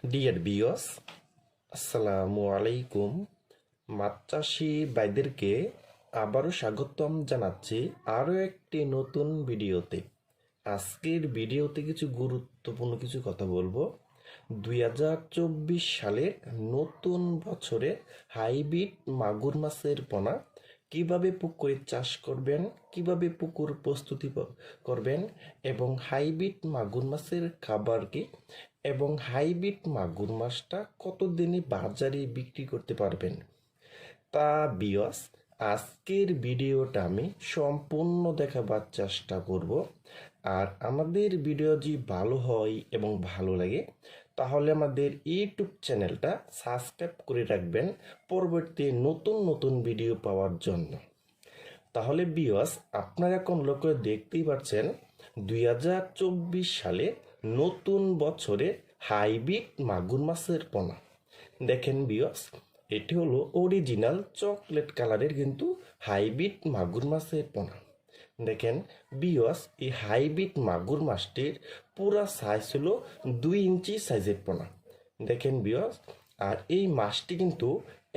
Deer বিয়স, আসসালামু আলাইকুম। মাছ চাষি ভাইদেরকে আবারও স্বাগতম জানাচ্ছি আরও একটি নতুন ভিডিওতে। আজকের ভিডিওতে কিছু গুরুত্বপূর্ণ কিছু কথা বলবো। 2024 সালের নতুন বছরে হাইব্রিড মাগুর মাছের পোনা কিভাবে পুকুরে চাষ করবেন, কিভাবে পুকুর প্রস্তুতি করবেন, এবং হাইব্রিড মাগুর মাছের খাবার কি, এবং হাইব্রিড মাগুর মাছটা কতদিনে বাজারে বিক্রি করতে পারবেন। তা বিয়স, আজকের ভিডিওটা আমি সম্পূর্ণ দেখাবার চেষ্টা করব। আর আমাদের ভিডিও যদি ভালো হয় এবং ভালো লাগে তাহলে আমাদের ইউটিউব চ্যানেলটা সাবস্ক্রাইব করে রাখবেন পরবর্তী নতুন নতুন ভিডিও পাওয়ার জন্য। তাহলে বিয়স, আপনারা এখন লক্ষ্য দেখতেই পাচ্ছেন 2024 সালে নতুন বছরে হাইব্রিড মাগুর মাছের পোনা। দেখেন বিয়স, এটি হলো অরিজিনাল চকলেট কালারের কিন্তু হাইব্রিড মাগুর মাছের পোনা। দেখেন বিয়স, এই হাইব্রিড মাগুর মাছটির পুরা সাইজ হলো 2 ইঞ্চি সাইজের পোনা। দেখেন বিয়স, আর এই মাছটি কিন্তু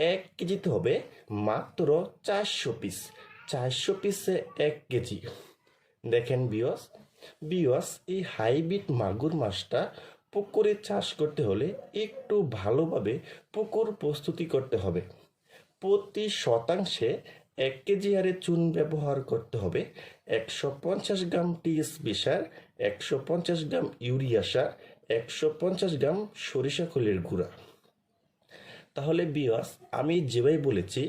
1 কেজিতে হবে মাত্র 400 পিস। 400 পিসে 1 কেজি। দেখেন বিয়স, এই হাইব্রিড মাগুর মাছটা পুকুরে চাষ করতে হলে একটু ভালোভাবে পুকুর প্রস্তুতি করতে হবে। প্রতি শতাংশে 1 কেজি হারে চুন ব্যবহার করতে হবে। 150 গ্রাম টিএসপি সার, 150 গ্রাম ইউরিয়া সার, 150 গ্রাম সরিষা খোলের গুঁড়া। তাহলে বিয়াস, আমি যেভাবে বলেছি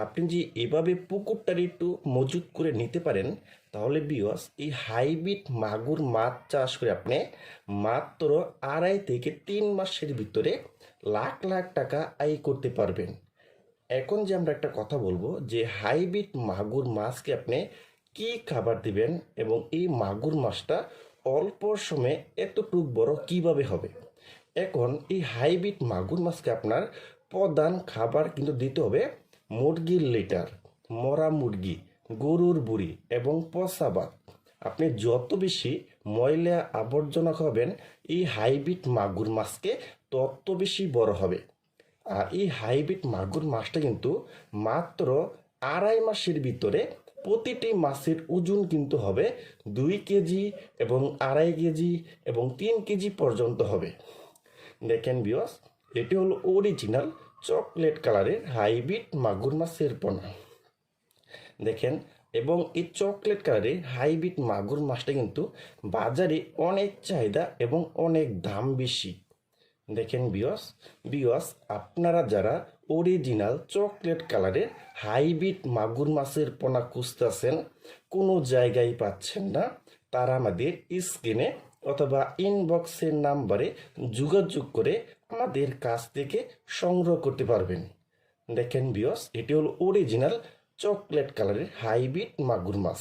আপনি যে এভাবে পুকুরটার একটু মজুত করে নিতে পারেন, তাহলে বিয়াস এই হাইব্রিড মাগুর মাছ চাষ করে আপনি মাত্র 2.5 থেকে 3 মাসের ভিতরে লাখ লাখ টাকা আয় করতে পারবেন। এখন যে আমরা একটা কথা বলবো যে হাইব্রিড মাগুর মাছকে আপনি কি খাবার দিবেন এবং এই মাগুর মাছটা অল্প সময়ে এতটুক বড় কিভাবে হবে। এখন এই হাইব্রিড মাগুর মাছকে আপনার প্রধান খাবার কিন্তু দিতে হবে মুরগির লিটার, মরা মুরগি, গরুর বুড়ি এবং পচা ভাত। আপনি যত বেশি ময়লা আবর্জনা খাবেন এই হাইব্রিড মাগুর মাছকে তত বেশি বড় হবে। আর এই হাইব্রিড মাগুর মাছটা কিন্তু মাত্র 2.5 মাসের ভিতরে প্রতিটি মাছের ওজন কিন্তু হবে 2 কেজি এবং 2.5 কেজি এবং 3 কেজি পর্যন্ত হবে। দেখেন বিয়স, এটি হলো অরিজিনাল চকলেট কালারের হাইব্রিড মাগুর মাছের পোনা। দেখেন, এবং এই চকলেট কালারের হাইব্রিড মাগুর মাছটা কিন্তু বাজারে অনেক চাহিদা এবং অনেক দাম বেশি। দেখেন বিয়স, আপনারা যারা অরিজিনাল চকলেট কালারের হাইব্রিড মাগুর মাছের পোনা খুঁজতেছেন, কোনো জায়গায় পাচ্ছেন না, তারা আমাদের স্ক্রিনে অথবা ইনবক্সের নাম্বারে যোগাযোগ করে আমাদের কাছ থেকে সংগ্রহ করতে পারবেন। দেখেন বিয়স, এটি হলো অরিজিনাল চকলেট কালারের হাইব্রিড মাগুর মাছ।